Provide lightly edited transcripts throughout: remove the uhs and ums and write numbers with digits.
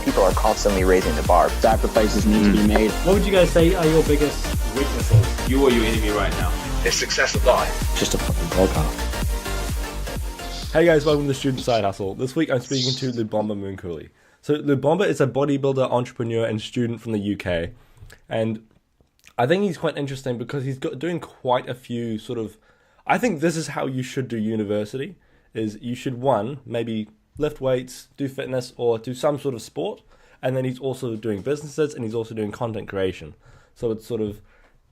people are constantly raising the bar. Sacrifices need to be made. What would you guys say are your biggest weaknesses? You are your enemy right now. The success of life. Just a fucking podcast. Hey guys, welcome to Student Side Hustle. This week I'm speaking to Lubomba Mooncooley. So Lubomba is a bodybuilder, entrepreneur and student from the UK. And I think he's quite interesting because he's doing quite a few sort of... I think this is how you should do university, is you should, one, maybe lift weights, do fitness or do some sort of sport. And then he's also doing businesses and he's also doing content creation. So it's sort of,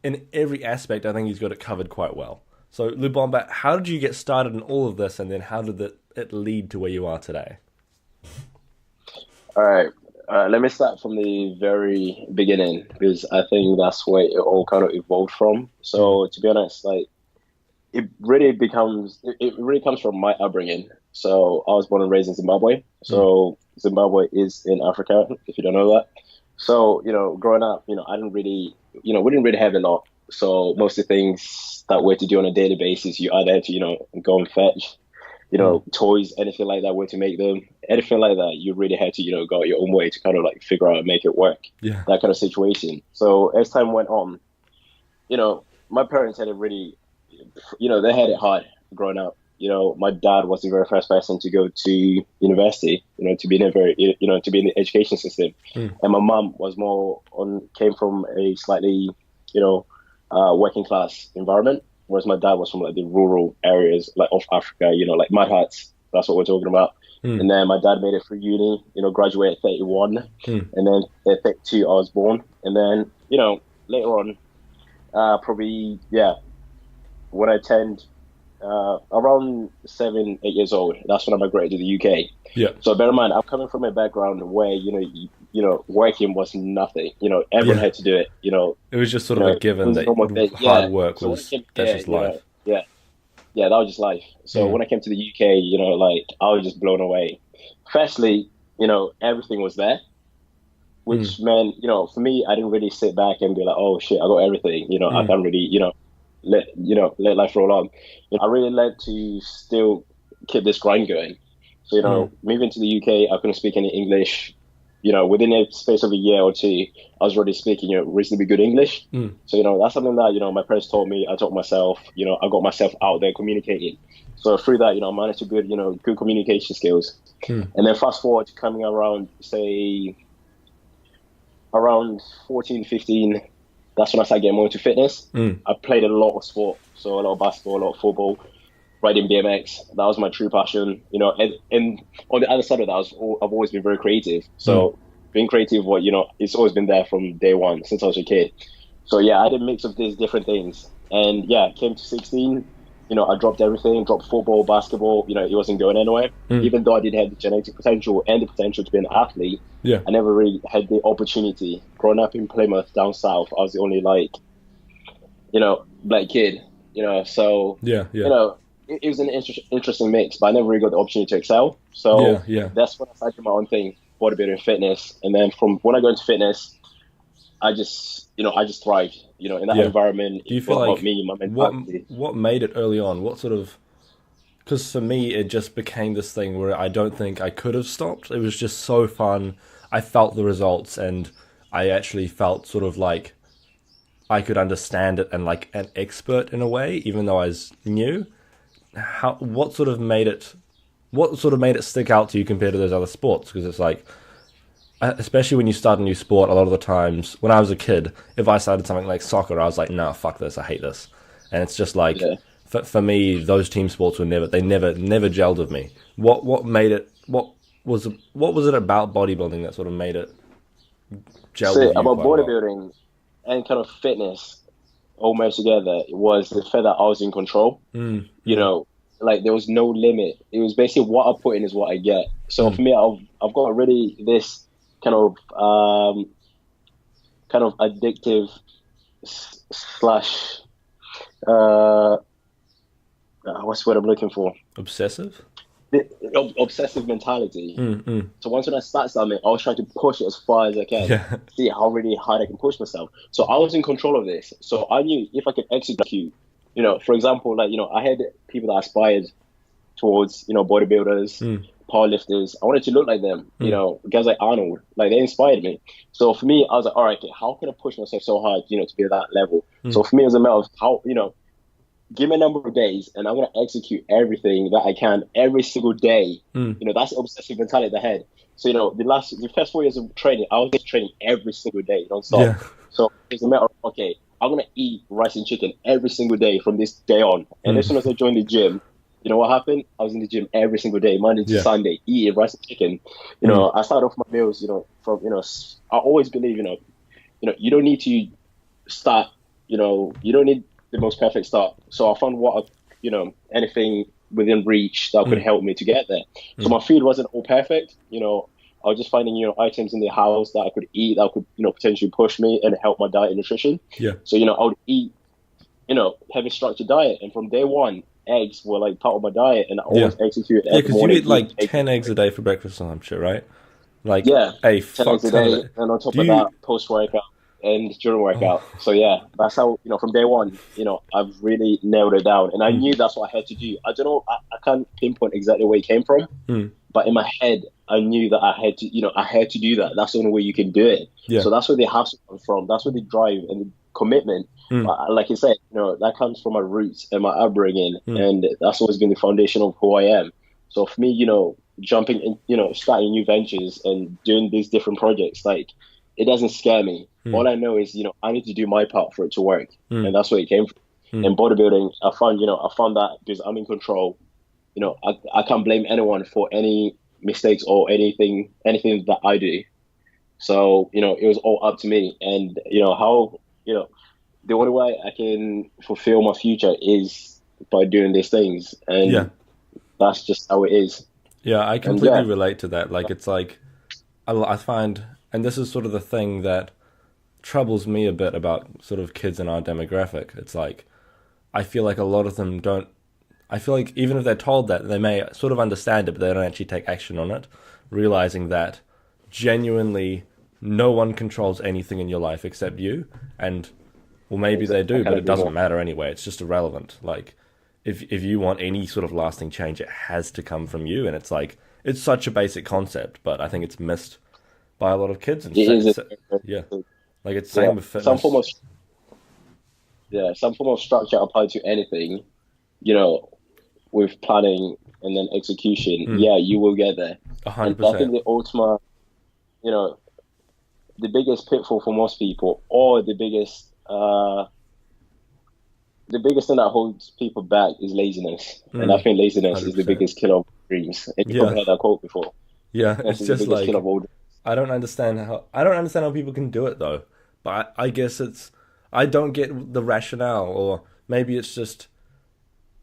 in every aspect, I think he's got it covered quite well. So Lubomba, how did you get started in all of this, and then how did it lead to where you are today? All right, let me start from the very beginning because I think that's where it all kind of evolved from. So to be honest, like it really comes from my upbringing. So I was born and raised in Zimbabwe. So Zimbabwe is in Africa, if you don't know that. So, growing up, I didn't really, we didn't really have a lot. So most of the things that we're to do on a daily basis, you either had to, go and fetch, toys, anything like that, where to make them, anything like that, you really had to, go your own way to kind of like figure out and make it work. Yeah. That kind of situation. So as time went on, my parents had it really, they had it hard growing up. My dad was the very first person to go to university, to be in a very, to be in the education system. And my mom was came from a slightly, working class environment, whereas my dad was from like the rural areas like of Africa, like mud huts. That's what we're talking about. And then my dad made it through uni, graduated at 31. And then at 32, I was born. And then, later on, when I turned around 7, 8 years old, that's when I migrated to the UK. Yeah. So bear in mind, I'm coming from a background where, working was nothing. Everyone had to do it. It was just sort of a given that hard work was, that's just life. Yeah, that was just life. So when I came to the UK, I was just blown away. Firstly, everything was there, which meant, for me, I didn't really sit back and be like, oh shit, I got everything. I can't really, let life roll on. I really learned to still keep this grind going. So, moving to the UK, I couldn't speak any English. Within a space of a year or two, I was already speaking, reasonably good English. So, that's something that, my parents taught me. I taught myself, I got myself out there communicating. So through that, I managed to good communication skills. And then fast forward to coming around, say, around 14, 15, that's when I started getting more into fitness. I played a lot of sport, so a lot of basketball, a lot of football, riding BMX. That was my true passion, and on the other side of that, I've always been very creative. So being creative, it's always been there from day one since I was a kid. So yeah, I had a mix of these different things. And yeah, came to 16, I dropped everything, dropped football, basketball, it wasn't going anywhere. Even though I did have the genetic potential and the potential to be an athlete, I never really had the opportunity. Growing up in Plymouth, down south, I was the only black kid, so, it was an interesting mix, but I never really got the opportunity to excel. So that's when I started doing my own thing, bodybuilding, fitness. And then from when I got into fitness, I just thrived, in that environment. Do you feel like me, my mentality. What made it early on? What sort of, because for me, it just became this thing where I don't think I could have stopped. It was just so fun. I felt the results and I actually felt sort of like I could understand it and like an expert in a way, even though I was new. What sort of made it stick out to you compared to those other sports? Because it's like, especially when you start a new sport, a lot of the times when I was a kid, if I started something like soccer, I was like, nah, fuck this, I hate this. And it's just like, for me, those team sports were never gelled with me. What was it about bodybuilding that sort of made it gel with you? About bodybuilding and kind of fitness all merged together, it was the fact that I was in control. Like there was no limit. It was basically what I put in is what I get. So for me, I've got really this kind of addictive slash what's the word I'm looking for? Obsessive? Obsessive mentality. So once when I started something, I was trying to push it as far as I can, see how really hard I can push myself. So I was in control of this. So I knew if I could execute, for example, I had people that aspired towards, bodybuilders, powerlifters. I wanted to look like them, you know, guys like Arnold, like they inspired me. So for me, I was like, all right, okay, how can I push myself so hard, you know, to be at that level? So for me, it was a matter of how, you know, give me a number of days and I'm going to execute everything that I can every single day. You know, that's the obsessive mentality in the head. So, you know, the first 4 years of training, I was just training every single day, non-stop. Yeah. So it's a matter of, okay, I'm going to eat rice and chicken every single day from this day on. And as soon as I joined the gym, you know what happened? I was in the gym every single day, Monday to Sunday, eating rice and chicken. You know, I started off my meals, you know, from, you know, I always believe, you know, you don't need to start, you know, you don't need the most perfect start. So I found you know, anything within reach that could help me to get there. So my food wasn't all perfect, you know. I was just finding, you know, items in the house that I could eat that could, you know, potentially push me and help my diet and nutrition. Yeah. So, you know, I would eat, you know, have a structured diet. And from day one, eggs were like part of my diet, and I always executed. Yeah, because you eat like 10 eggs a day for breakfast or some shit, right? Like, yeah, a 10 eggs a day, and on top of that, post-workout and during workout. So yeah, that's how, you know, from day one, you know, I've really nailed it down, and I knew that's what I had to do. I don't know, I can't pinpoint exactly where it came from, but in my head, I knew that I had to, you know, I had to do that. That's the only way you can do it. Yeah. So that's where the hustle comes from. That's where the drive and the commitment. Like you said, you know, that comes from my roots and my upbringing, and that's always been the foundation of who I am. So for me, you know, jumping in, you know, starting new ventures and doing these different projects, like, it doesn't scare me. All I know is, you know, I need to do my part for it to work, and that's where it came from. In bodybuilding, I found that because I'm in control. You know, I can't blame anyone for any mistakes or anything that I do. So, you know, it was all up to me, and you know how, you know, the only way I can fulfill my future is by doing these things, and that's just how it is. Yeah, I completely relate to that. Like, it's like, I find, and this is sort of the thing that troubles me a bit about sort of kids in our demographic. It's like, I feel like a lot of them don't, I feel like even if they're told that, they may sort of understand it, but they don't actually take action on it, realizing that genuinely no one controls anything in your life except you, and well, maybe they do, but it doesn't matter anyway. It's just irrelevant. Like, if you want any sort of lasting change, it has to come from you. And it's like, it's such a basic concept, but I think it's missed by a lot of kids. And like, it's same with fitness. Some form of structure applied to anything, you know, with planning and then execution. Yeah, you will get there. 100%. I think the ultimate, you know, the biggest pitfall for most people, or the biggest thing that holds people back is laziness. And I think laziness 100%. Is the biggest killer of dreams. If you've heard that quote before. Yeah, it's just like, I don't understand how people can do it though. But I guess I don't get the rationale, or maybe it's just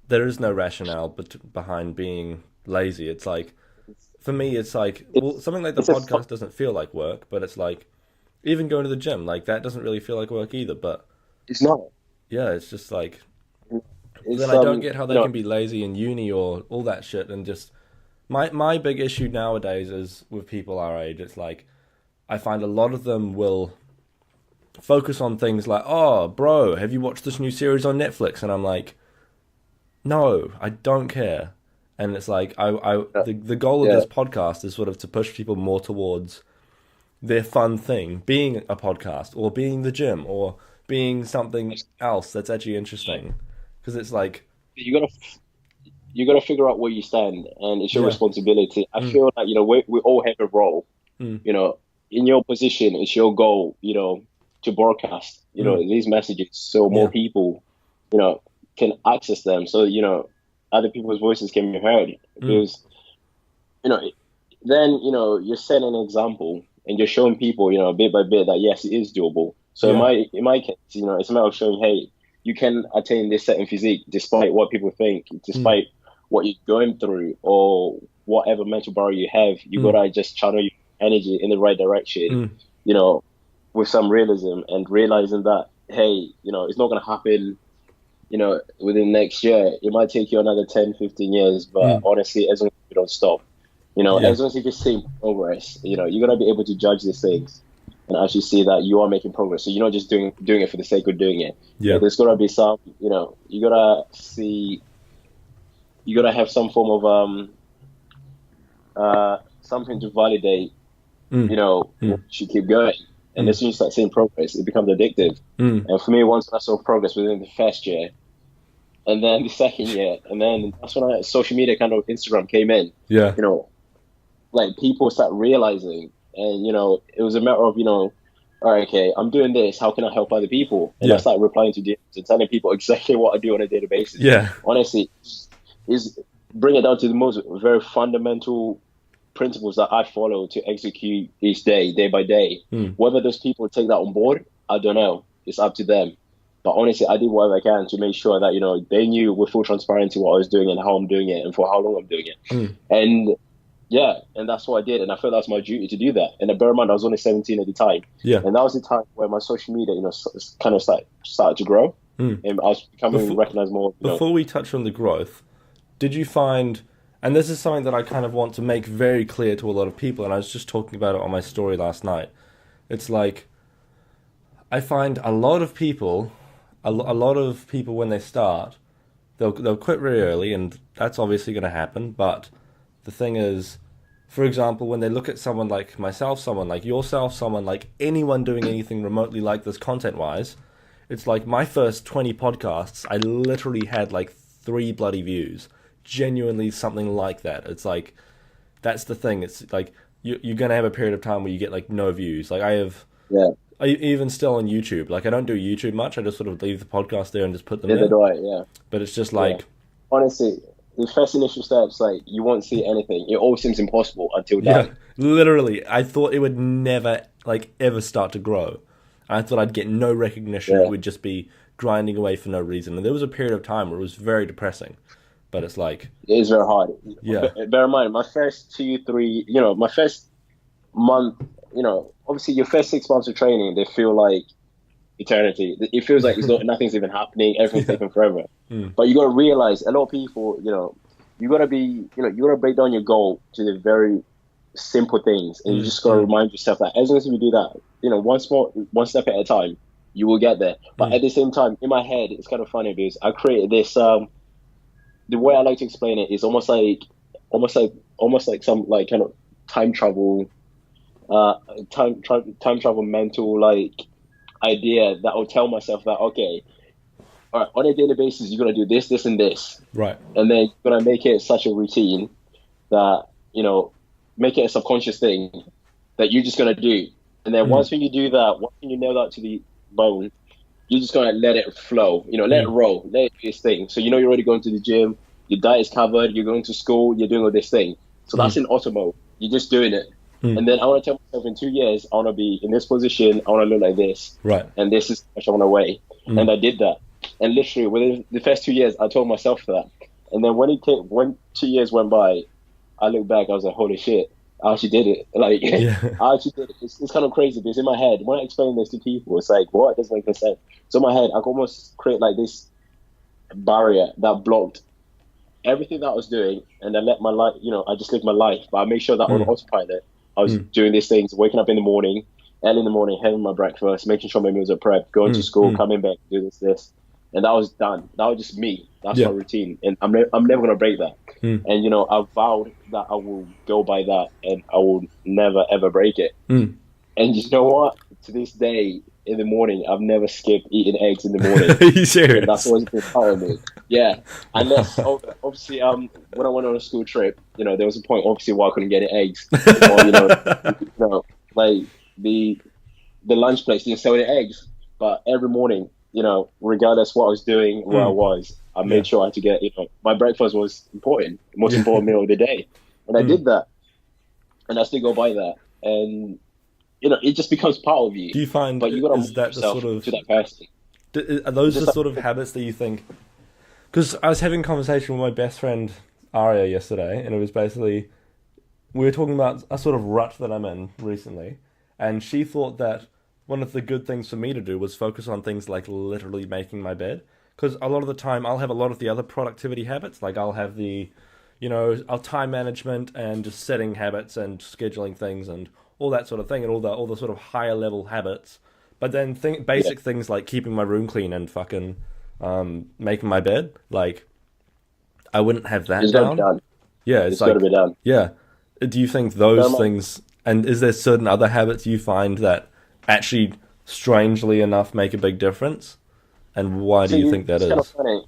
there is no rationale behind being lazy. It's like, for me, it's like, well, something like the podcast doesn't feel like work, but it's like, even going to the gym, like, that doesn't really feel like work either, but it's not. Yeah, it's just like, then I don't get how they can be lazy in uni or all that shit. And just my big issue nowadays is with people our age. It's like, I find a lot of them will focus on things like, oh, bro, have you watched this new series on Netflix? And I'm like, no, I don't care. And it's like, the goal of this podcast is sort of to push people more towards their fun thing, being a podcast or being the gym or being something else that's actually interesting. Because it's like, you gotta figure out where you stand, and it's your responsibility. I feel like, you know, we all have a role. You know, in your position, it's your goal, you know, to broadcast, you know, these messages, so more people, you know, can access them. So, you know, other people's voices can be heard. Because, you know, then, you know, you're setting an example and you're showing people, you know, bit by bit that yes, it is doable. So in my case, you know, it's a matter of showing, hey, you can attain this certain physique despite what people think, despite what you're going through or whatever mental barrier you have. You gotta just channel your energy in the right direction, you know, with some realism, and realizing that, hey, you know, it's not gonna happen, you know, within next year. It might take you another 10, 15 years, but honestly, as long as you don't stop, you know, as long as you can see progress, you know, you're gonna be able to judge these things and actually see that you are making progress. So you're not just doing it for the sake of doing it. Yeah. There's gotta be some, you know, you gotta have some form of something to validate, Mm. you should keep going. And as soon as you start seeing progress, it becomes addictive. And for me, once I saw progress within the first year, and then the second year, and then that's when social media kind of Instagram came in. Yeah. Like people start realizing, and it was a matter of all right, okay, I'm doing this. How can I help other people? And I started replying to DMs and telling people exactly what I do on a daily basis. Yeah. Honestly, is bring it down to the most very fundamental principles that I follow to execute each day by day. Whether those people take that on board, I don't know. It's up to them. But honestly, I did whatever I can to make sure that they knew with full transparency what I was doing and how I'm doing it and for how long I'm doing it. And that's what I did, and I felt that's my duty to do that. And bear in mind, I was only 17 at the time, and that was the time where my social media, kind of started to grow, and I was becoming recognized more. Before we touch on the growth, did you find, and this is something that I kind of want to make very clear to a lot of people, and I was just talking about it on my story last night. It's like, I find a lot of people when they start, they'll quit very early, and that's obviously going to happen. But the thing is, for example, when they look at someone like myself, someone like yourself, someone like anyone doing anything remotely like this content-wise, it's like my first 20 podcasts, I literally had like 3 bloody views. Genuinely something like that. It's like, that's the thing. It's like, you're going to have a period of time where you get like no views. Like I even still on YouTube, like I don't do YouTube much. I just sort of leave the podcast there and just put them in. But it's just like... Honestly, the first initial steps, like you won't see anything. It all seems impossible until done. Yeah, literally. I thought it would never, like ever start to grow. I thought I'd get no recognition. It would just be grinding away for no reason. And there was a period of time where it was very depressing. But it's like... It is very hard. Yeah. Bear in mind, my first 2, 3, my first month, obviously your first 6 months of training, they feel like eternity. It feels like nothing's even happening. Everything's taking forever. But you got to realize, a lot of people, you got to be, you got to break down your goal to the very simple things. And you just got to remind yourself that as long as you do that, one step at a time, you will get there. But at the same time, in my head, it's kind of funny because I created this, the way I like to explain it is almost like some like kind of time travel mental like idea that I'll tell myself that, okay, all right, on a daily basis you're gonna do this, this, and this, right, and then you're gonna make it such a routine that make it a subconscious thing that you're just gonna do, and then once when you do that, once when you nail that to the bone, you're just gonna let it flow, let it roll, let it do its thing. So you're already going to the gym, your diet is covered, you're going to school, you're doing all this thing. So that's in auto mode. You're just doing it. And then I want to tell myself in 2 years, I want to be in this position, I want to look like this. Right. And this is how much I want to weigh. And I did that. And literally within the first 2 years, I told myself that. And then when 2 years went by, I looked back, I was like, holy shit, I actually did it. Like, I actually did it. It's kind of crazy because in my head, when I explain this to people, it's like, what? It doesn't make sense. So in my head, I could almost create like this barrier that blocked everything that I was doing, and I let my life, I just lived my life. But I made sure that on autopilot, I was doing these things, waking up in the morning, early in the morning, having my breakfast, making sure my meals are prepped, going to school, coming back, do this. And that was done. That was just me. That's my routine. And I'm never going to break that. And, I vowed that I will go by that and I will never, ever break it. And you know what? To this day, in the morning, I've never skipped eating eggs in the morning. Are you serious? And that's always been part of me. Yeah. Unless, obviously, when I went on a school trip, there was a point, obviously, where I couldn't get eggs. Or, like the lunch place didn't sell the eggs. But every morning, regardless what I was doing, where I was, I made sure I had to get, my breakfast was important, the most important meal of the day. And I did that. And I still go by that. And, it just becomes part of you. Do you find, but you got to is that the sort of, to that person. Are those the sort of habits that you think? Because I was having a conversation with my best friend Aria yesterday, and it was basically, we were talking about a sort of rut that I'm in recently, and she thought that one of the good things for me to do was focus on things like literally making my bed. Because a lot of the time I'll have a lot of the other productivity habits, like I'll have the, I'll time management and just setting habits and scheduling things and all that sort of thing, and all the sort of higher level habits. But then basic things like keeping my room clean and fucking making my bed, like I wouldn't have that down. Yeah, it's got to be done. Yeah, Do you think those things, and is there certain other habits you find that actually, strangely enough, make a big difference? And why do you think that is? Kind of funny.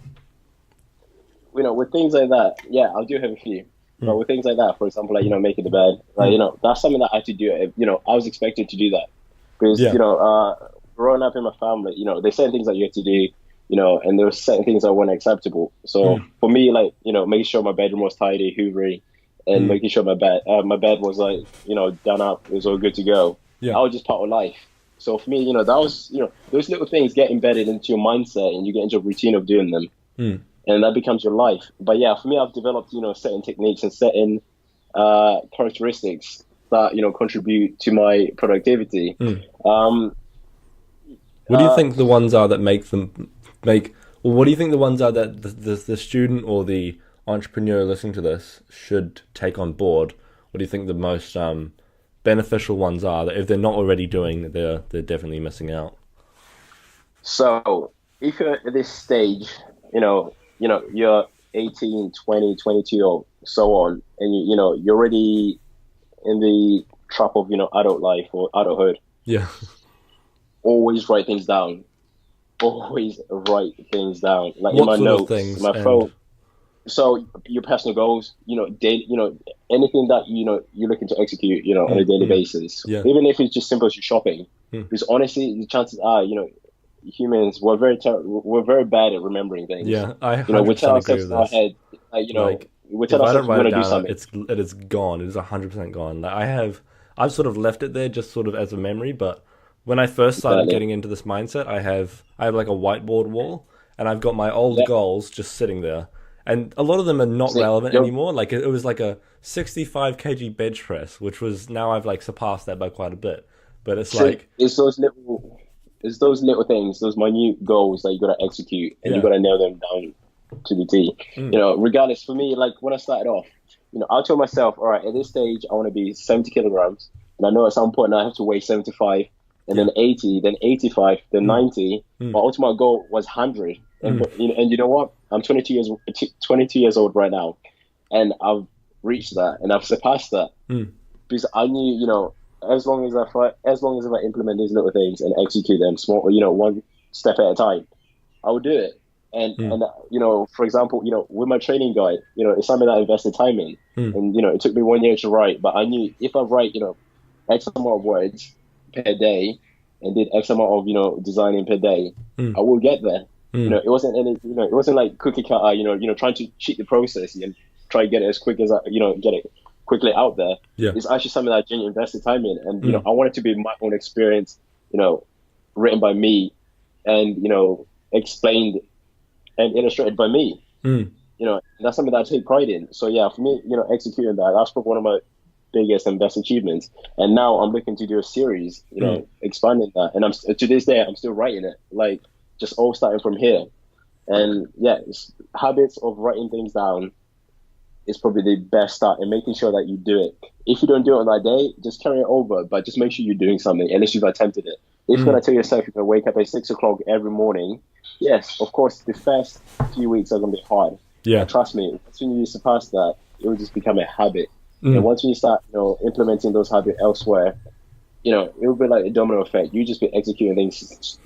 With things like that, yeah, I do have a few. But with things like that, for example, like, making the bed, like, that's something that I had to do. I was expected to do that because, growing up in my family, there's certain things that you have to do, and there were certain things that weren't acceptable. So for me, like, making sure my bedroom was tidy, hoovery, and making sure my bed was like, done up, it was all good to go. Yeah. That was just part of life. So for me, that was, those little things get embedded into your mindset and you get into a routine of doing them. And that becomes your life. But yeah, for me, I've developed, certain techniques and certain characteristics that, contribute to my productivity. What do you think the ones are that what do you think the ones are that the student or the entrepreneur listening to this should take on board? What do you think the most beneficial ones are that if they're not already doing, they're definitely missing out? So if you're at this stage, you're 18, 20, 22 or so on, and you're already in the trap of, adult life or adulthood. Yeah. Always write things down. Always write things down. Like what in my notes, things my phone. So your personal goals, daily, anything that, you're looking to execute, on a daily basis. Yeah. Even if it's just simple as your shopping. Because honestly, the chances are, humans, we're very bad at remembering things. Yeah, I we tell ourselves in our head, we tell ourselves we want to do something. It is gone. It is 100% gone. Like I've sort of left it there just sort of as a memory, but when I first started getting into this mindset, I have like a whiteboard wall, and I've got my old goals just sitting there, and a lot of them are not relevant anymore. Like it was like a 65 kg bench press, which was, now I've like surpassed that by quite a bit. But it's it's those little things, those minute goals that you got to execute, and you got to nail them down to the T. Regardless, for me, like when I started off, I told myself, all right, at this stage, I want to be 70 kilograms, and I know at some point I have to weigh 75, and then 80, then 85, then 90. My ultimate goal was 100. And you know what? I'm 22 years old right now, and I've reached that, and I've surpassed that because I knew, as long as if I implement these little things and execute them small, one step at a time, I will do it. And for example, with my training guide, it's something that I invested time in, and it took me 1 year to write, but I knew if I write, X amount of words per day and did X amount of designing per day, I will get there. It wasn't it wasn't like cookie cutter, trying to cheat the process and try to get it as quick as get it quickly out there. It's actually something that I genuinely invested time in, and I want it to be my own experience, written by me, and explained and illustrated by me. That's something that I take pride in. So yeah, for me, executing that's probably one of my biggest and best achievements. And now I'm looking to do a series, expanding that, and to this day I'm still writing it, like just all starting from here. And yeah, habits of writing things down is probably the best start, and making sure that you do it. If you don't do it on that day, just carry it over, but just make sure you're doing something, at least you've attempted it. If you're going to tell yourself you're going to wake up at 6 o'clock every morning, yes, of course, the first few weeks are going to be hard. Yeah. But trust me, once you surpass that, it will just become a habit. And once you start, implementing those habits elsewhere, it will be like a domino effect. You just be executing things,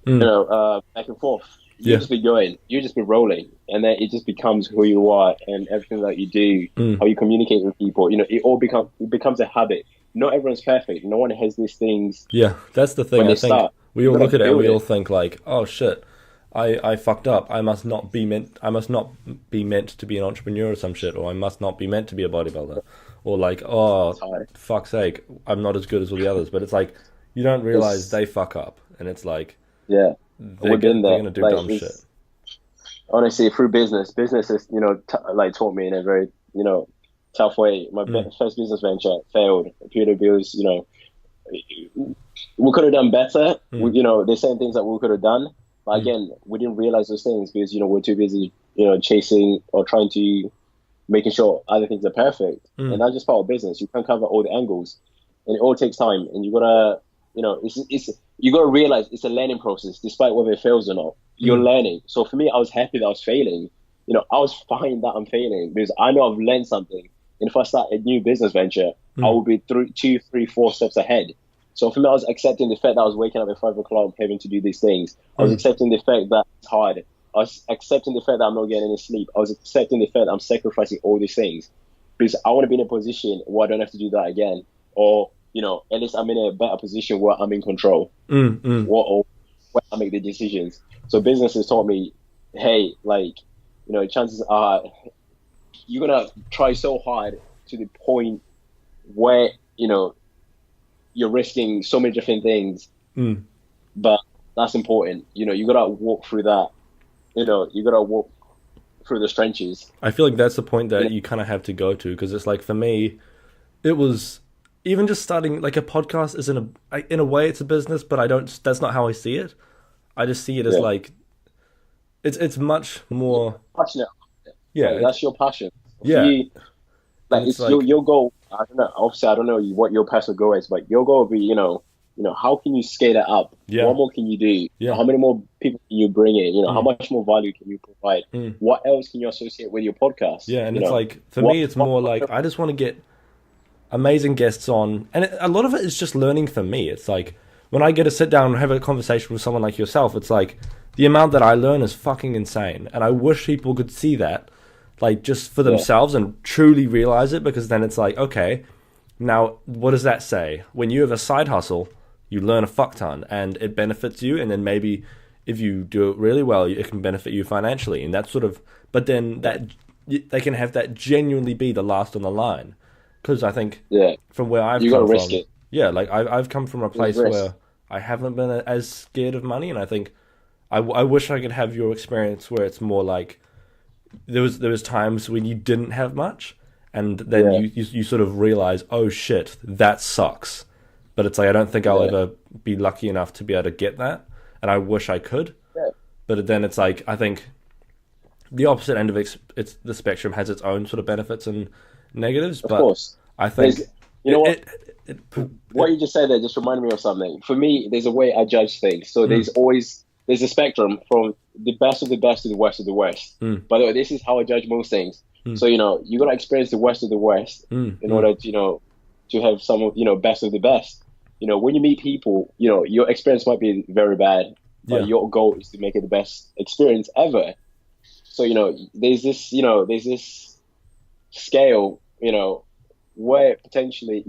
back and forth. You just be going, you just be rolling, and then it just becomes who you are, and everything that you do, how you communicate with people, it becomes a habit. Not everyone's perfect. No one has these things. Yeah, that's the thing. I think we all look at it and we all think like, oh shit, I fucked up. I must not be meant to be an entrepreneur or some shit, or I must not be meant to be a bodybuilder, or like, oh, fuck's sake, I'm not as good as all the others. But it's like, you don't realize they fuck up, and it's like, they're gonna do dumb shit. Honestly, through business has taught me in a very tough way. My first business venture failed purely because we could have done better. There's certain things that we could have done, but again, we didn't realize those things because we're too busy chasing or trying to making sure other things are perfect. And that's just part of business. You can't cover all the angles, and it all takes time, and you gotta you gotta realize it's a learning process. Despite whether it fails or not, you're learning. So for me, I was happy that I was failing. I was fine that I'm failing because I know I've learned something, And if I start a new business venture, I will be 2, 3, 4 steps ahead. So for me, I was accepting the fact that I was waking up at 5 o'clock having to do these things. I was accepting the fact that it's hard. I was accepting the fact that I'm not getting any sleep. I was accepting the fact that I'm sacrificing all these things because I want to be in a position where I don't have to do that again. Or, at least I'm in a better position where I'm in control. Or where I make the decisions. So business has taught me, hey, chances are you're going to try so hard to the point where, you're risking so many different things. But that's important. You got to walk through that. You got to walk through the trenches. I feel like that's the point that you kind of have to go to, because it's like, for me, it was even just starting like a podcast is in a way it's a business, but that's not how I see it. I just see it as like, it's much more passionate. Yeah. That's your passion. Yeah. You, it's your goal. I don't know. Obviously, I don't know what your personal goal is, but your goal will be, how can you scale it up? Yeah. What more can you do? Yeah. How many more people can you bring in? How much more value can you provide? What else can you associate with your podcast? Yeah, and it's like, for me, it's more like, I just want to get amazing guests on, and a lot of it is just learning for me. It's like, when I get to sit down and have a conversation with someone like yourself, it's like, the amount that I learn is fucking insane, and I wish people could see that, like, just for themselves and truly realize it, because then it's like, okay, now, what does that say? When you have a side hustle, you learn a fuck ton, and it benefits you, and then maybe if you do it really well, it can benefit you financially, and that sort of, but then that, they can have that genuinely be the last on the line, because I think from where I've come from, risk it. Yeah, like I've come from a place where I haven't been as scared of money, and I think I wish I could have your experience where it's more like there was times when you didn't have much, and then you sort of realize, oh shit, that sucks. But it's like, I don't think I'll ever be lucky enough to be able to get that, and I wish I could. Yeah. But then it's like, I think the opposite end of it's the spectrum has its own sort of benefits and negatives. But of course. I think what you just said there just reminded me of something. For me, there's a way I judge things. So there's a spectrum from the best of the best to the worst of the worst. By the way, this is how I judge most things. So you got to experience the worst of the worst in order to to have some of best of the best. When you meet people, your experience might be very bad, but your goal is to make it the best experience ever. So there's this scale, where potentially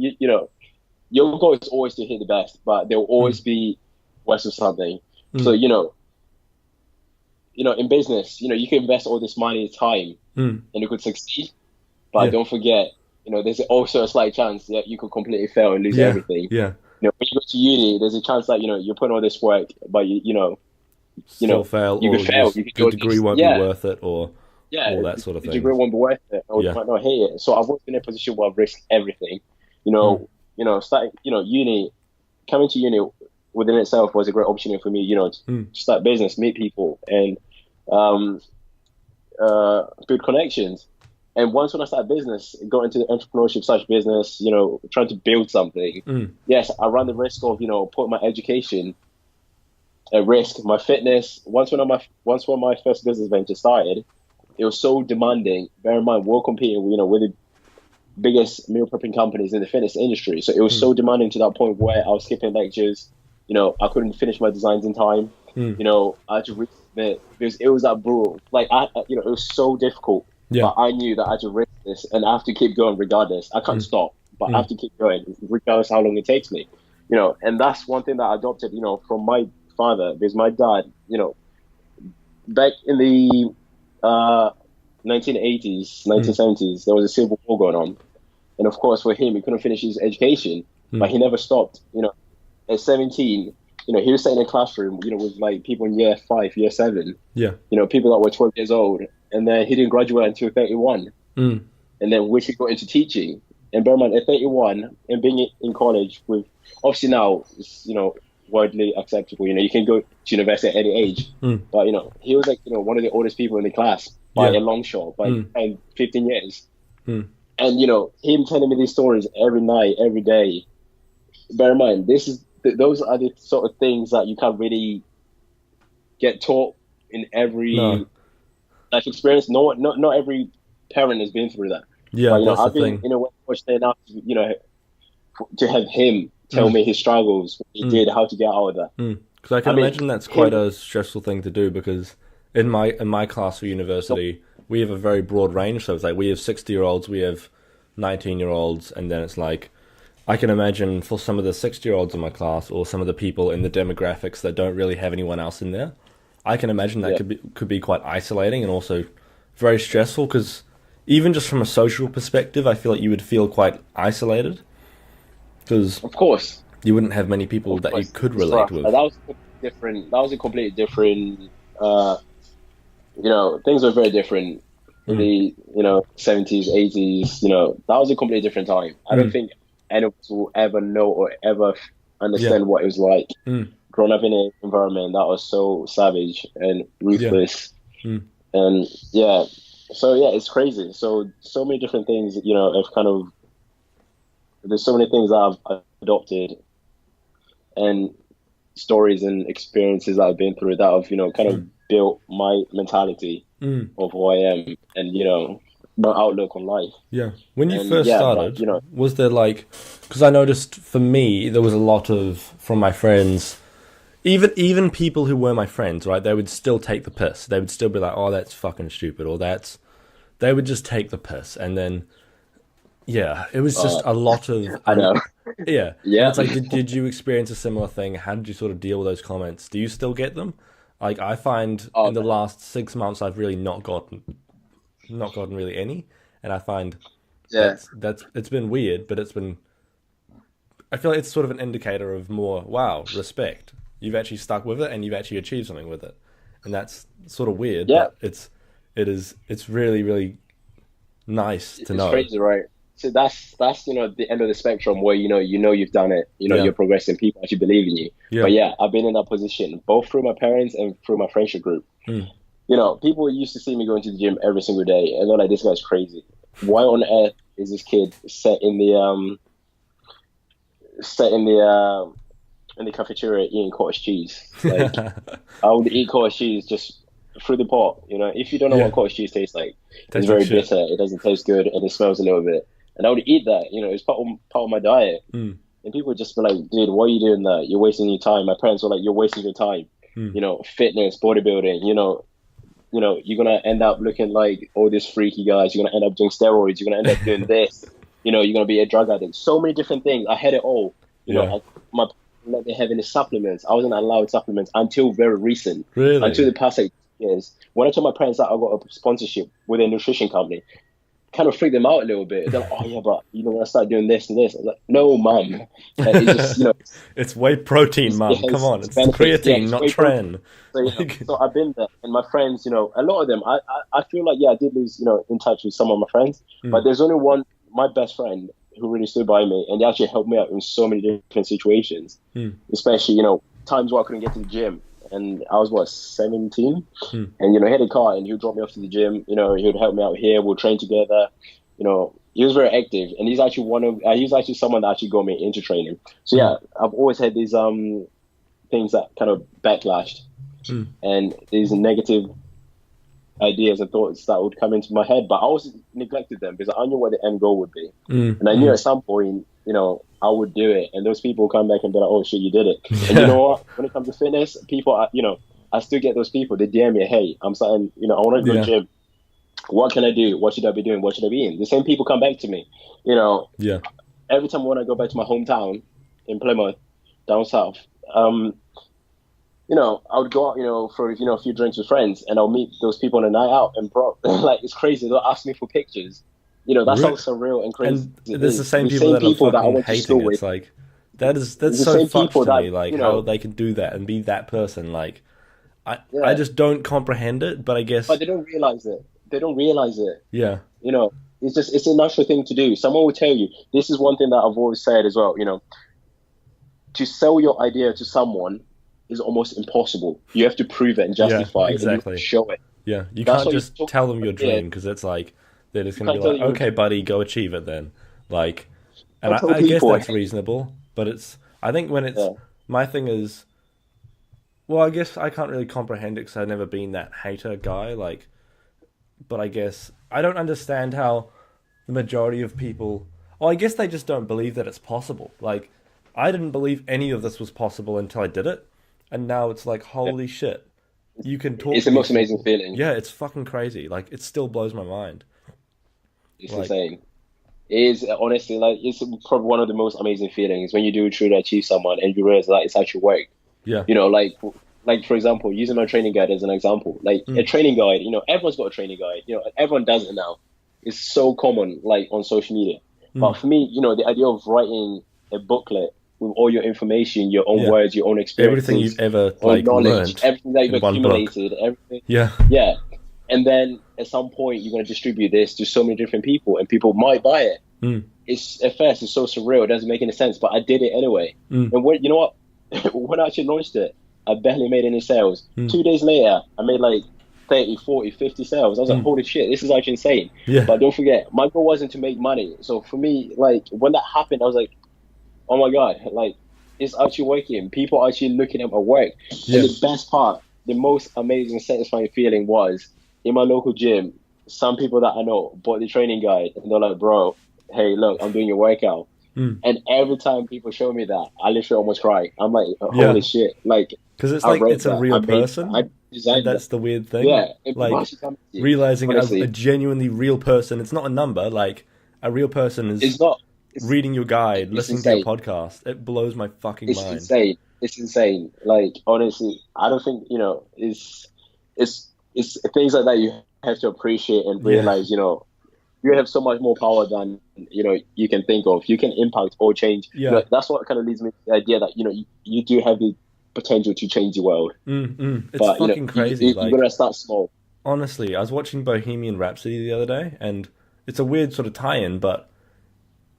your goal is always to hit the best, but there will always be worse of something. So in business, you can invest all this money and time, and you could succeed, but don't forget, there's also a slight chance that you could completely fail and lose everything. Yeah. When you go to uni, there's a chance that you're putting all this work, but still fail. You could fail. Your degree won't be worth it, or all that sort of thing. The degree won't be worth it, or you might not hate it. So I've always been in a position where I've risked everything. Starting, uni, coming to uni within itself was a great opportunity for me. To start business, meet people, and build connections. And once when I started business, got into the entrepreneurship / business, trying to build something. Yes, I ran the risk of, putting my education at risk, my fitness. Once when my first business venture started, it was so demanding. Bear in mind, we're competing, with the biggest meal prepping companies in the fitness industry. So it was so demanding to that point where I was skipping lectures. I couldn't finish my designs in time. I had to resubmit because it was that brutal. Like it was so difficult. Yeah. But I knew that I had to risk this, and I have to keep going regardless. I can't stop, but I have to keep going regardless how long it takes me. And that's one thing that I adopted, from my father, because my dad, back in the 1980s, 1970s, there was a civil war going on, and of course for him, he couldn't finish his education, but he never stopped. At 17, he was sitting in a classroom, with like people in year 5, year 7. Yeah. People that were 12 years old. And then he didn't graduate until 31. And then which he got into teaching. And bear in mind, at 31, and being in college with, obviously now, it's, widely acceptable. You can go to university at any age. But, he was like, one of the oldest people in the class by a long shot, by 10, 15 years. And, him telling me these stories every night, every day. Bear in mind, those are the sort of things that you can't really get taught in every life experience. Not every parent has been through that. Yeah, But, that's the I've been thing. in a way fortunate enough to have him tell me his struggles, what he did, how to get out of that. Because I can I mean, imagine that's quite him. a stressful thing to do. Because in my class for university, we have a very broad range. So it's like we have 60-year-olds, we have 19-year-olds, and then it's like I can imagine for some of the 60-year-olds in my class or some of the people in the demographics that don't really have anyone else in there. I can imagine that could be quite isolating and also very stressful. Because even just from a social perspective, I feel like you would feel quite isolated because Of course. you wouldn't have many people Of that you course. could So, relate with. that was different. That was a completely different. Things were very different in the 70s, 80s. That was a completely different time. I don't think any of us will ever know or ever understand what it was like growing up in an environment that was so savage and ruthless. And it's crazy. So many different things. Have kind of there's so many things that I've adopted and stories and experiences that I've been through that have kind of built my mentality of who I am and my outlook on life. Yeah. When you first started, was there because I noticed for me, there was a lot of, from my friends, even people who were my friends, right? They would still take the piss. They would still be like, oh, that's fucking stupid, or they would just take the piss. And then, it was just a lot of, I know. Yeah. Yeah. It's like, did you experience a similar thing? How did you sort of deal with those comments? Do you still get them? Like, I find in the last 6 months, I've really not gotten really any, and I find that's it's been weird, but I feel like it's sort of an indicator of more respect. You've actually stuck with it, and you've actually achieved something with it, and that's sort of weird. Yeah. But it's really, really nice to know. It's crazy, right? So that's the end of the spectrum where you've done it. You're progressing. People actually believe in you. Yeah. But I've been in that position both through my parents and through my friendship group. People used to see me going to the gym every single day, and they're like, "This guy's crazy. Why on earth is this kid set in the cafeteria eating cottage cheese? Like, I would eat cottage cheese just through the pot. If you don't know what cottage cheese tastes like, it's very bitter. It doesn't taste good, and it smells a little bit. And I would eat that. It's part of my diet. And people would just be like, "Dude, why are you doing that? You're wasting your time." My parents were like, "You're wasting your time. Fitness, bodybuilding. You're gonna end up looking like all these freaky guys. You're gonna end up doing steroids. You're gonna end up doing this. You're gonna be a drug addict. So many different things. I had it all. My let me have any supplements. I wasn't allowed supplements until very recent. Really? Until the past 8 years. When I told my parents that I got a sponsorship with a nutrition company, kind of freaked them out a little bit. They're like, "Oh yeah, but you're gonna start doing this and this." I was like, "No, mum. It's just it's whey protein, mum. Come on, it's creatine, not tren." So I've been there, and my friends, a lot of them, I feel like I did lose in touch with some of my friends, but there's only one, my best friend, who really stood by me, and they actually helped me out in so many different situations, especially times where I couldn't get to the gym. And I was 17, and he had a car, and he would drop me off to the gym. He would help me out here. We'll train together. He was very active, and he's actually someone that actually got me into training. So I've always had these things that kind of backlashed, and these negative ideas and thoughts that would come into my head, but I always neglected them because I knew what the end goal would be, and I knew at some point, I would do it, and those people come back and be like, "Oh shit, you did it!" And you know what? When it comes to fitness, people are, I still get those people. They DM me, "Hey, I'm starting, I want to go to the gym. What can I do? What should I be doing? What should I be in?" The same people come back to me, every time when I go back to my hometown in Plymouth, down south, I would go out, for a few drinks with friends, and I'll meet those people on a night out, and bro, like it's crazy. They'll ask me for pictures. That's how surreal and crazy. And there's the same people that are fucking hating. It's like that's so fucked to me. Like how they can do that and be that person. Like I just don't comprehend it. But I guess. But they don't realize it. They don't realize it. Yeah. It's a natural thing to do. Someone will tell you. This is one thing that I've always said as well. To sell your idea to someone is almost impossible. You have to prove it and justify it and show it. Yeah, you can't just tell them your dream because it's like they're just going to be like, "Okay, buddy, go achieve it then." Like, and I guess that's reasonable, but I think when it's my thing is, well, I guess I can't really comprehend it because I've never been that hater guy. Like, but I guess I don't understand how the majority of people, oh, I guess they just don't believe that it's possible. Like, I didn't believe any of this was possible until I did it, and now it's like, holy shit, you can talk. It's the most amazing feeling. Yeah, it's fucking crazy. Like, it still blows my mind. It's insane. It is honestly like it's probably one of the most amazing feelings when you do truly achieve someone and you realize that it's actually work. Yeah. You know, like for example, using my training guide as an example, like a training guide. You know, everyone's got a training guide. You know, everyone does it now. It's so common, like on social media. But for me, you know, the idea of writing a booklet with all your information, your own words, your own experiences, everything you've ever like knowledge, learned, everything that you've accumulated, everything. Yeah. And then at some point, you're going to distribute this to so many different people, and people might buy it. It's at first, it's so surreal, it doesn't make any sense, but I did it anyway. And when, you know what? When I actually launched it, I barely made any sales. 2 days later, I made like 30, 40, 50 sales. I was like, holy shit, this is actually insane. But don't forget, my goal wasn't to make money. So for me, like when that happened, I was like, oh my God, like it's actually working. People are actually looking at my work. And the best part, the most amazing, satisfying feeling was in my local gym, some people that I know bought the training guide and they're like, bro, hey, look, I'm doing your workout. And every time people show me that, I literally almost cry. I'm like, holy shit. Like, because it's like, it's a real person. And that's the weird thing. Yeah. Like, realizing a genuinely real person, it's not a number. Like, a real person is reading your guide, listening to your podcast. It blows my fucking mind. It's insane. It's insane. Like, honestly, I don't think, you know, it's things like that you have to appreciate and realize, you know, you have so much more power than, you know, you can think of. You can impact or change. You know, that's what kind of leads me to the idea that, you know, you do have the potential to change the world. It's but, fucking you know, crazy. You're going to start small. Honestly, I was watching Bohemian Rhapsody the other day, and it's a weird sort of tie-in, but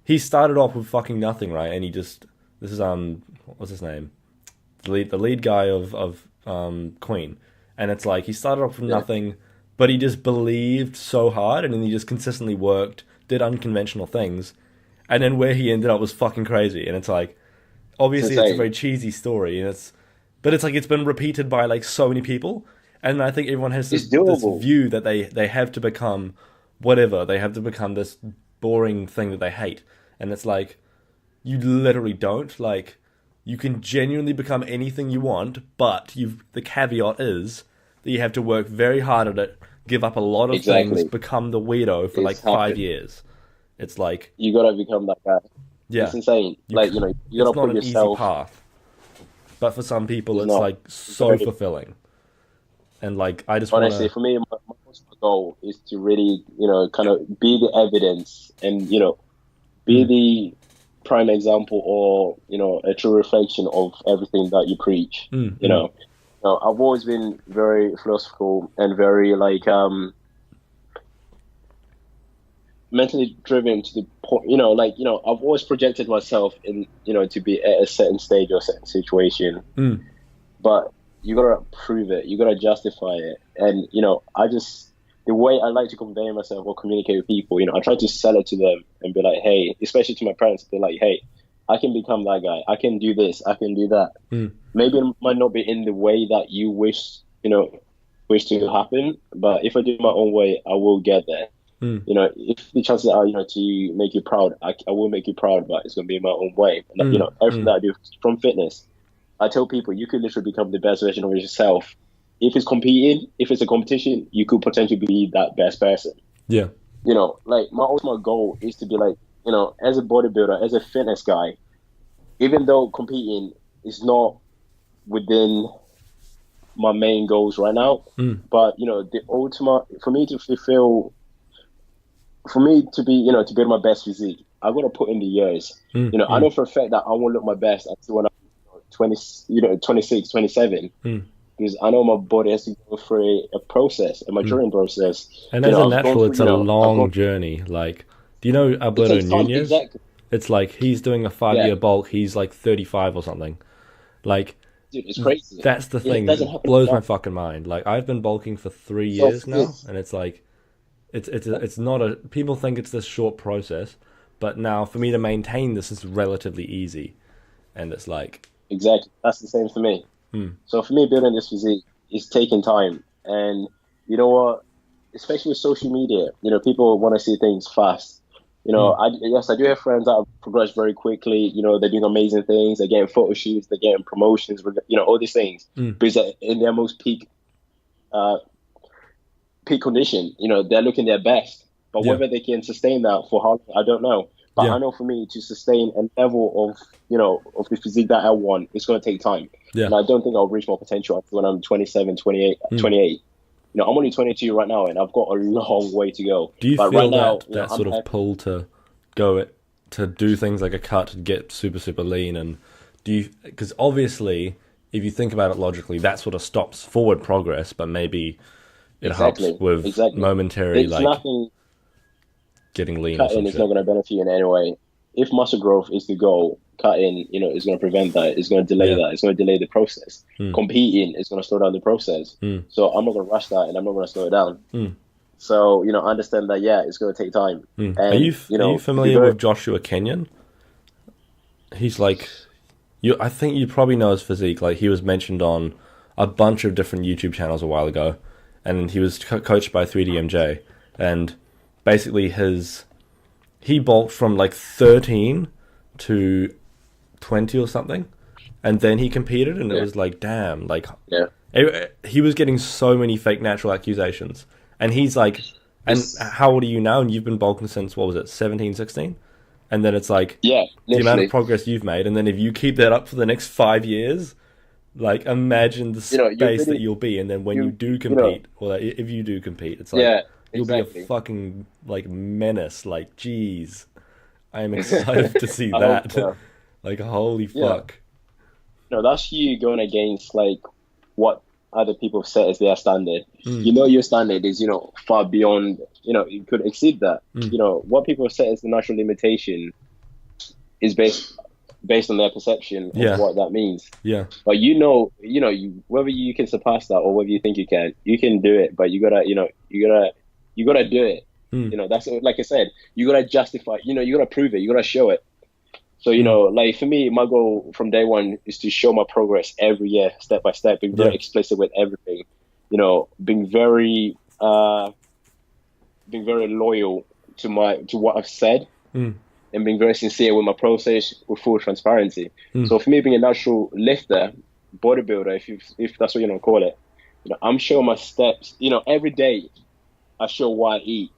he started off with fucking nothing, right? And he just, this is, what's his name? The lead guy of Queen. And it's like, he started off from nothing, but he just believed so hard, and then he just consistently worked, did unconventional things, and then where he ended up was fucking crazy. And it's like, obviously it's a very cheesy story, and but it's like it's been repeated by like so many people, and I think everyone has this view that they have to become whatever, they have to become this boring thing that they hate, and it's like, you literally don't. Like, you can genuinely become anything you want, but the caveat is that you have to work very hard at it, give up a lot of things, become the weirdo for like 5 years. It's like, you gotta become that guy. Yeah, it's insane. Like, you know, you gotta put yourself. It's not an easy path, but for some people, it's like so fulfilling. And like, I just honestly, for me, my goal is to really, you know, kind of be the evidence and, you know, be the prime example or, you know, a true reflection of everything that you preach. You know, I've always been very philosophical and very like mentally driven to the point, you know, like, you know, I've always projected myself in, you know, to be at a certain stage or a certain situation, but you gotta prove it, you gotta justify it. And, you know, the way I like to convey myself or communicate with people, you know, I try to sell it to them and be like, hey, especially to my parents, be like, hey, I can become that guy, I can do this, I can do that. Maybe it might not be in the way that you wish to happen, but if I do it my own way, I will get there. You know, if the chances are, you know, to make you proud, I will make you proud, but it's going to be in my own way. And, you know, everything that I do from fitness, I tell people you could literally become the best version of yourself. If it's competing, if it's a competition, you could potentially be that best person. Yeah. You know, like my ultimate goal is to be like, you know, as a bodybuilder, as a fitness guy, even though competing is not within my main goals right now, but, you know, the ultimate, for me to be, you know, to build my best physique, I've got to put in the years. You know, I know for a fact that I won't look my best until when I'm 26, 27. Because I know my body has to go through a process, a maturing process. And as a natural, it's a long journey. Like, do you know Alberto Nunez? Exactly. It's like he's doing a 5-year bulk. He's like 35 or something. Like, dude, it's crazy. That's the thing. It blows my fucking mind. Like, I've been bulking for 3 years now, and it's like, it's not a. People think it's this short process, but now for me to maintain this is relatively easy, and it's like exactly that's the same for me. So for me, building this physique is taking time, and you know what? Especially with social media, you know, people want to see things fast. You know, I do have friends that have progressed very quickly. You know, they're doing amazing things. They're getting photo shoots. They're getting promotions. You know, all these things because they're in their most peak condition. You know, they're looking their best. But whether they can sustain that for how long, I don't know. But I know for me to sustain a level of, you know, of the physique that I want, it's going to take time. Yeah. And I don't think I'll reach my potential when I'm 27, 28. You know, I'm only 22 right now, and I've got a long way to go. Do you but feel right now, that sort of pull to to do things like a cut and get super, super lean? And do you, because obviously, if you think about it logically, that sort of stops forward progress, but maybe it helps with momentary, nothing, getting lean. Cutting is not going to benefit you in any way. If muscle growth is the goal, cutting, you know, is going to prevent that. It's going to delay that. It's going to delay the process. Competing is going to slow down the process. So I'm not going to rush that, and I'm not going to slow it down. So, you know, I understand that, it's going to take time. And, are you familiar with Joshua Kenyon? He's like, I think you probably know his physique. Like, he was mentioned on a bunch of different YouTube channels a while ago, and he was coached by 3DMJ, and basically he bulked from like 13 to 20 or something, and then he competed, and it was like, damn, like, he was getting so many fake natural accusations, and he's like, and how old are you now? And you've been bulking since, what was it, 17, 16? And then it's like, the amount of progress you've made, and then if you keep that up for the next 5 years, like, imagine the space that you'll be, and then when you do compete, or if you do compete, it's like, you'll be a fucking, like, menace. Like, geez, I am excited to see that. Like, holy fuck. No, that's you going against, like, what other people set as their standard. You know, your standard is, you know, far beyond, you know, you could exceed that. You know, what people set as the natural limitation is based on their perception of what that means. But you know, whether you can surpass that or whether you think you can do it, but you gotta do it. You know, that's, like I said, you gotta justify, you know, you gotta prove it, you gotta show it. So, you know, like, for me, my goal from day one is to show my progress every year, step by step, being very explicit with everything, you know, being very loyal to what I've said, and being very sincere with my process, with full transparency. So for me, being a natural lifter, bodybuilder, if that's what you want to call it, you know, I'm showing my steps, you know, every day I show what I eat,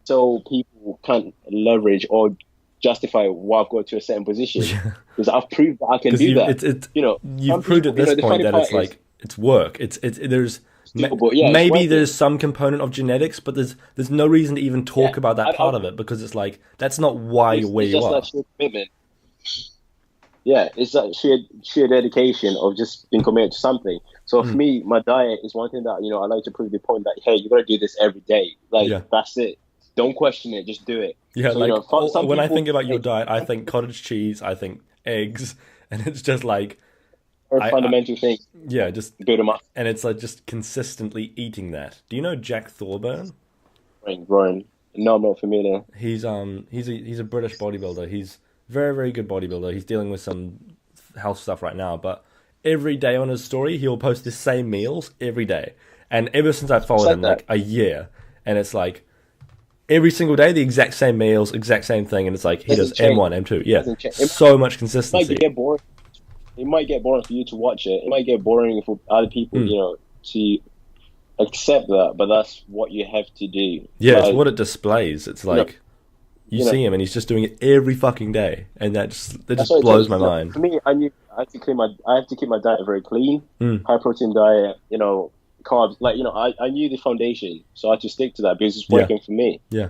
so people can't leverage or justify why I've got to a certain position, because I've proved that I can do that. You know, you've proved at this point that it's like, it's work. There's maybe there's some component of genetics, but there's no reason to even talk about that part of it, because it's like, that's not why you're where you are. It's just that sheer commitment. Yeah, it's that sheer dedication of just being committed to something. So for me, my diet is one thing that, you know, I like to prove the point that, hey, you got to do this every day. Like, that's it. Don't question it. Just do it. Yeah, so, like, you know, when I think about your diet, I think cottage cheese, I think eggs, and it's just like, fundamental things. Yeah, just build them up. And it's like just consistently eating that. Do you know Jack Thorburn? Brian. No, I'm not familiar. He's a British bodybuilder. He's very, very good bodybuilder. He's dealing with some health stuff right now, but every day on his story, he'll post the same meals every day. And ever since I followed him, like a year, and it's like, every single day, the exact same meals, exact same thing, and it's like, he does M1, M2. Yeah, so much consistency. It might get boring. It might get boring for you to watch it. It might get boring for other people, you know, to accept that, but that's what you have to do. Yeah, like, it's what it displays. It's like, you see him, and he's just doing it every fucking day, and that just blows my mind. For me, I have to keep my diet very clean, high protein diet, you know, carbs, like, you know, I knew the foundation, so I had to stick to that because it's working for me. Yeah.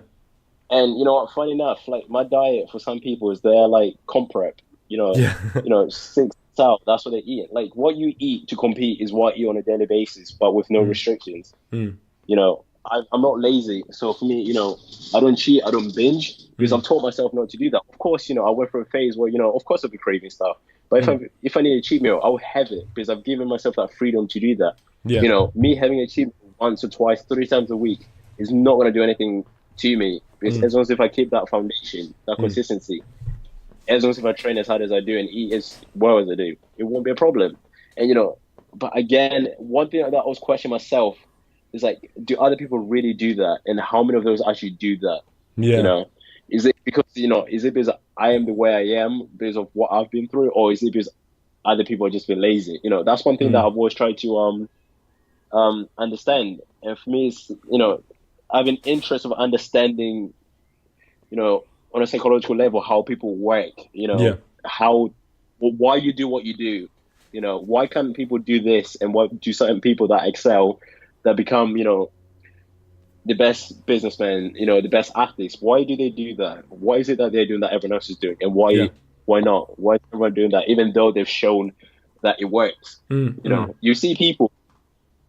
And, you know what, funny enough, like, my diet for some people is their, like, comp prep, you know, you know, 6 out, that's what they eat. Like, what you eat to compete is what you eat on a daily basis, but with no restrictions. You know, I'm not lazy, so for me, you know, I don't cheat, I don't binge, because I've taught myself not to do that. Of course, you know, I went through a phase where, you know, of course I'll be craving stuff, but if I need a cheat meal, I will have it, because I've given myself that freedom to do that. You know, me having a cheat meal once or twice, 3 times a week is not going to do anything to me, because as long as if I keep that foundation, that consistency, as long as if I train as hard as I do and eat as well as I do, it won't be a problem. And, you know, but again, one thing that I was questioning myself is, like, do other people really do that? And how many of those actually do that? You know, is it because, is it because I am the way I am because of what I've been through, or is it because other people have just been lazy? That's one thing that I've always tried to understand. And for me, it's, I have an interest of understanding, on a psychological level, how people work, why you do what you do, why can't people do this, and why do certain people that excel, that become, the best businessmen, the best athletes, why do they do that? Why is it that they're doing that everyone else is doing? And why not? Why is everyone doing that, even though they've shown that it works? You see people,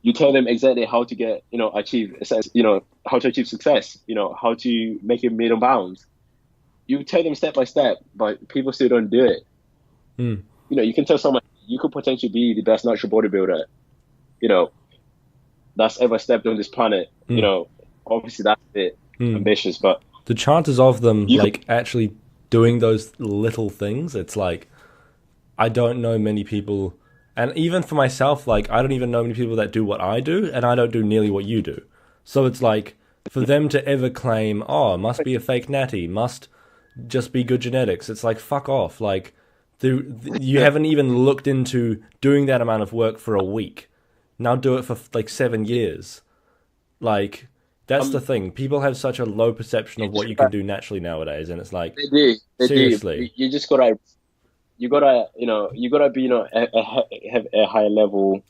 you tell them exactly how to get, achieve success, how to achieve success, how to make £1 million. You tell them step by step, but people still don't do it. You can tell someone you could potentially be the best natural bodybuilder, that's ever stepped on this planet. Obviously that's a bit ambitious, but the chances of them actually doing those little things, it's like, I don't know many people, and even for myself, I don't even know many people that do what I do, and I don't do nearly what you do. So it's like, for them to ever claim, oh, must be a fake natty, must just be good genetics, it's like, fuck off. You haven't even looked into doing that amount of work for a week. Now do it for 7 years. That's the thing. People have such a low perception of what you can do naturally nowadays, and it's like, they seriously, you just gotta, you gotta be, have a higher level.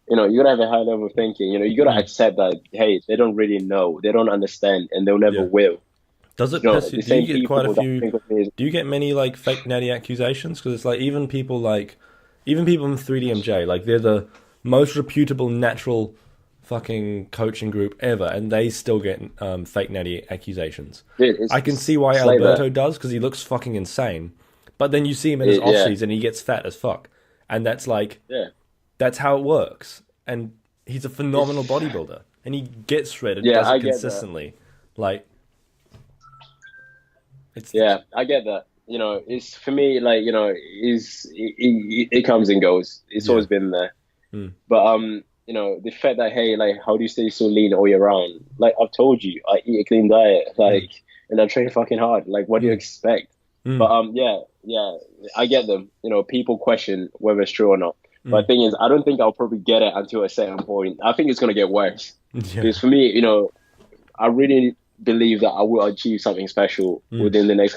You gotta have a high level of thinking. You gotta accept that, hey, they don't really know, they don't understand, and they'll never will. Does it piss you? Do you get quite a few? Do you get many fake natty accusations? Because it's like, even people in 3DMJ, they're the most reputable natural fucking coaching group ever, and they still get fake natty accusations. Dude, I can see why Alberto does, because he looks fucking insane. But then you see him in his off-season, and he gets fat as fuck, and that's that's how it works. And he's a phenomenal bodybuilder, and he gets shredded, does it consistently. I get that. It's, for me, it comes and goes. It's always been there. But the fact that, hey, how do you stay so lean all year round? I've told you, I eat a clean diet, and I train fucking hard. What do you expect? But I get them. People question whether it's true or not. But the thing is, I don't think I'll probably get it until a certain point. I think it's gonna get worse. Because for me, I really believe that I will achieve something special within the next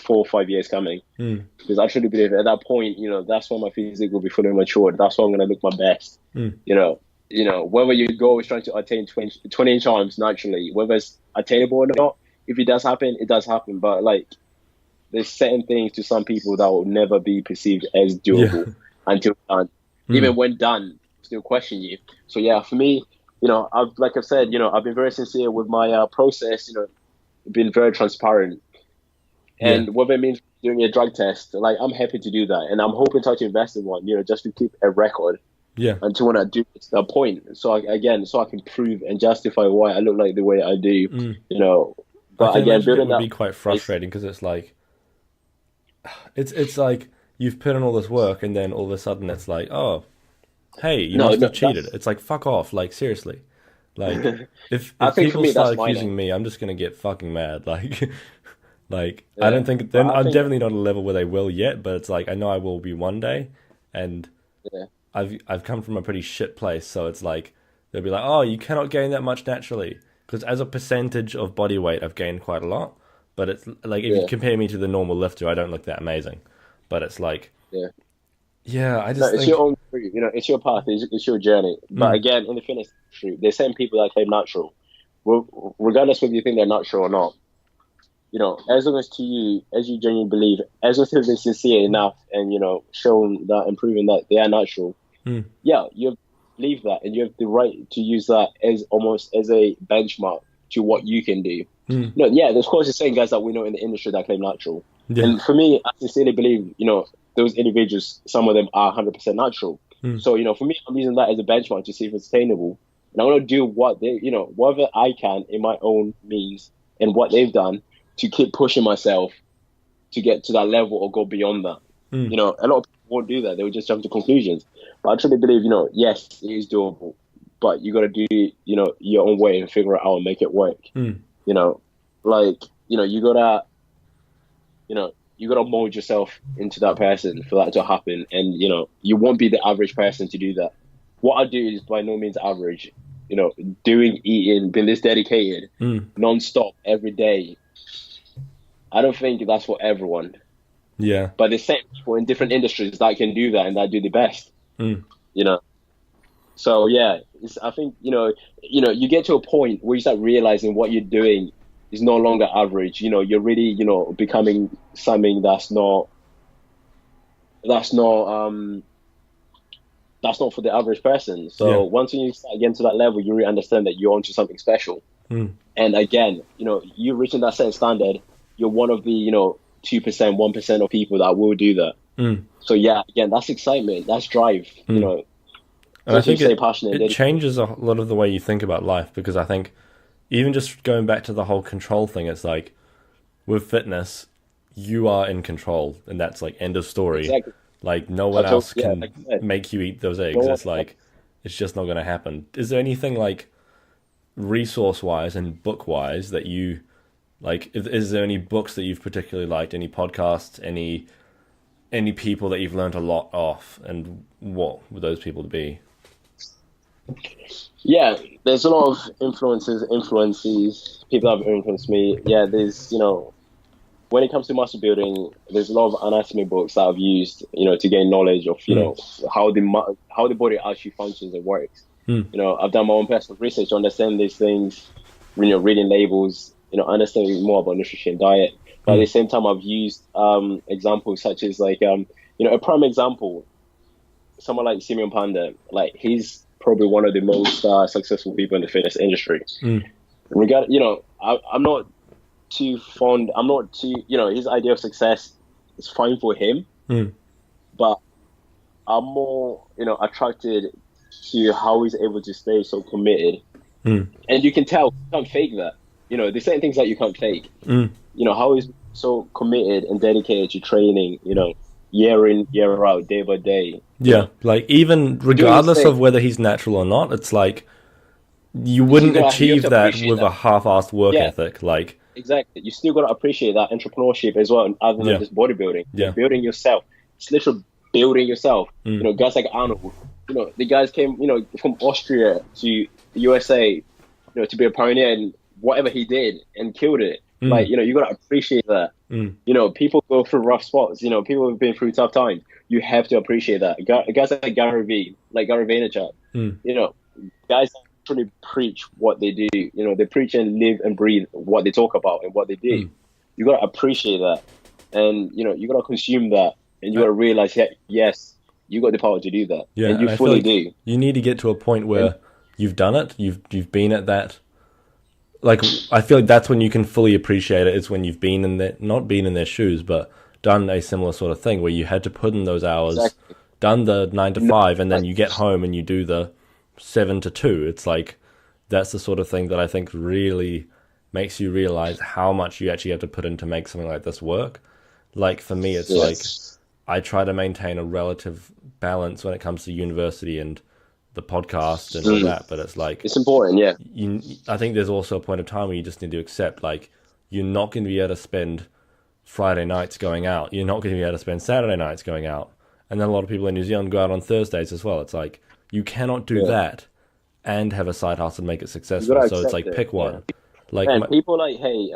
4 or 5 years coming. Because I truly believe at that point, that's when my physique will be fully matured. That's when I'm going to look my best. Whether your goal is trying to attain 20 inch arms naturally, whether it's attainable or not, if it does happen, it does happen. But there's certain things to some people that will never be perceived as doable until done. Even when done, still question you. So for me, I've said, I've been very sincere with my process. Been very transparent. And whether it means doing a drug test, I'm happy to do that, and I'm hoping to actually invest in one, just to keep a record. Until when I do get to that point, so I can prove and justify why I look like the way I do. But I again, building that would be quite frustrating, because it's it's like you've put in all this work, and then all of a sudden it's like, oh, hey, you must have cheated. It's like, fuck off, seriously. If people start accusing me, I'm just gonna get fucking mad. I don't think then I'm definitely not at a level where they will yet, but it's I know I will be one day, and I've come from a pretty shit place, so it's they'll be like, oh, you cannot gain that much naturally, because as a percentage of body weight, I've gained quite a lot, but it's if you compare me to the normal lifter, I don't look that amazing, but it's I just think it's your own route, it's your path, it's your journey. But again, in the fitness industry, there's some people that claim natural, regardless whether you think they're natural or not. As long as you genuinely believe, as long as they're sincere enough and, shown that and proven that they are natural, you believe that, and you have the right to use that as almost as a benchmark to what you can do. There's of course the same guys that we know in the industry that claim natural. And for me, I sincerely believe, those individuals, some of them are 100% natural. So, for me, I'm using that as a benchmark to see if it's attainable. And I want to do what they, whatever I can in my own means and what they've done to keep pushing myself to get to that level or go beyond that. A lot of people won't do that. They will just jump to conclusions. But I truly believe, yes, it is doable, but you got to do, your own way and figure it out and make it work. like, you gotta, you gotta mold yourself into that person for that to happen. And, you won't be the average person to do that. What I do is by no means average, eating, being this dedicated, non-stop every day. I don't think that's for everyone. Yeah. But the same people in different industries that can do that and that do the best, So yeah, I think, you get to a point where you start realizing what you're doing is no longer average. You're really, becoming something that's not for the average person. So once you start getting to that level, you really understand that you're onto something special. And again, you reaching that certain standard, you're one of the, 2%, 1% of people that will do that. So yeah, again, that's excitement, that's drive, And I think it changes a lot of the way you think about life, because I think even just going back to the whole control thing, it's like with fitness, you are in control, and that's like end of story. Exactly. Like no one else can make you eat those eggs. It's like, it's just not going to happen. Is there anything like resource-wise and book-wise that you like? Is there any books that you've particularly liked? Any podcasts? Any people that you've learned a lot off? And what would those people be? Yeah, there's a lot of influences, people that have influenced me. Yeah, there's, when it comes to muscle building, there's a lot of anatomy books that I've used, to gain knowledge of, how the body actually functions and works. I've done my own personal research to understand these things, reading labels, understanding more about nutrition and diet. But at the same time, I've used examples such as like, a prime example, someone like Simeon Panda, like he's probably one of the most successful people in the fitness industry. I'm not too fond. I'm not too, his idea of success is fine for him, but I'm more, attracted to how he's able to stay so committed. And you can tell, you can't fake that. There's certain things that you can't fake. How he's so committed and dedicated to training, year in, year out, day by day. Yeah, like even regardless of whether he's natural or not, it's like you wouldn't achieve that with a half-assed work ethic. Like exactly, you still got to appreciate that entrepreneurship as well, other than just bodybuilding. Building yourself. It's literally building yourself. Guys like Arnold. The guys came, from Austria to the USA, to be a pioneer in whatever he did and killed it. Like, you got to appreciate that. People go through rough spots. People have been through tough times. You have to appreciate that. Guys like Gary Vaynerchuk, guys that actually preach what they do. They preach and live and breathe what they talk about and what they do. You got to appreciate that. And, you got to consume that. And you got to realize, yes, you got the power to do that. Yeah, and you fully do. You need to get to a point where you've done it. You've been at that. Like, I feel like that's when you can fully appreciate it. It's when you've been in not been in their shoes, but done a similar sort of thing where you had to put in those hours, done the 9 to 5, and then you get home and you do the 7 to 2. It's like, that's the sort of thing that I think really makes you realize how much you actually have to put in to make something like this work. Like, for me, it's like, I try to maintain a relative balance when it comes to university and the podcast and all that, but it's like, it's important. I think there's also a point of time where you just need to accept, like, you're not going to be able to spend Friday nights going out, you're not going to be able to spend Saturday nights going out, and then a lot of people in New Zealand go out on Thursdays as well. It's like, you cannot do that and have a side hustle and make it successful. So it's like, pick one. Like, people like, hey,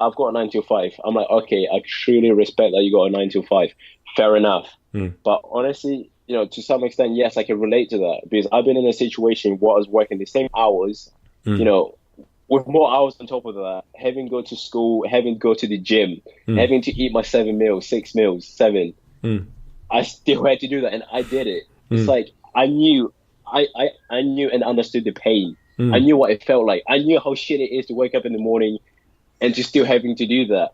I've got a 9 to 5. I'm like, okay, I truly respect that you got a 9 to 5. Fair enough. But honestly, to some extent, yes, I can relate to that, because I've been in a situation where I was working the same hours, with more hours on top of that, having to go to school, having to go to the gym, having to eat my 7 meals, 6 meals, 7. I still had to do that, and I did it. It's like, I knew and understood the pain. I knew what it felt like. I knew how shit it is to wake up in the morning and to still having to do that.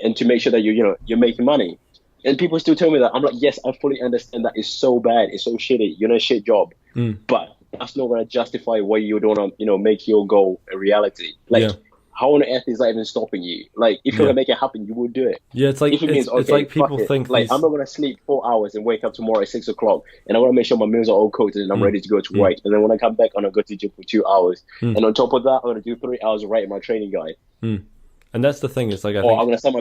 And to make sure that you're making money. And people still tell me that. I'm like, yes, I fully understand that. It's so bad. It's so shitty. You're in a shit job. But that's not going to justify why you don't want to, make your goal a reality. Like, how on earth is that even stopping you? Like, if you're going to make it happen, you will do it. Yeah, it's like, if it means, it's like people think... Like, I'm not going to sleep 4 hours and wake up tomorrow at 6 o'clock. And I want to make sure my meals are all cooked and I'm ready to go to work. And then when I come back, I'm going to go to the gym for 2 hours. And on top of that, I'm going to do 3 hours of writing my training guide. And that's the thing. It's like I Or I'm think gonna start my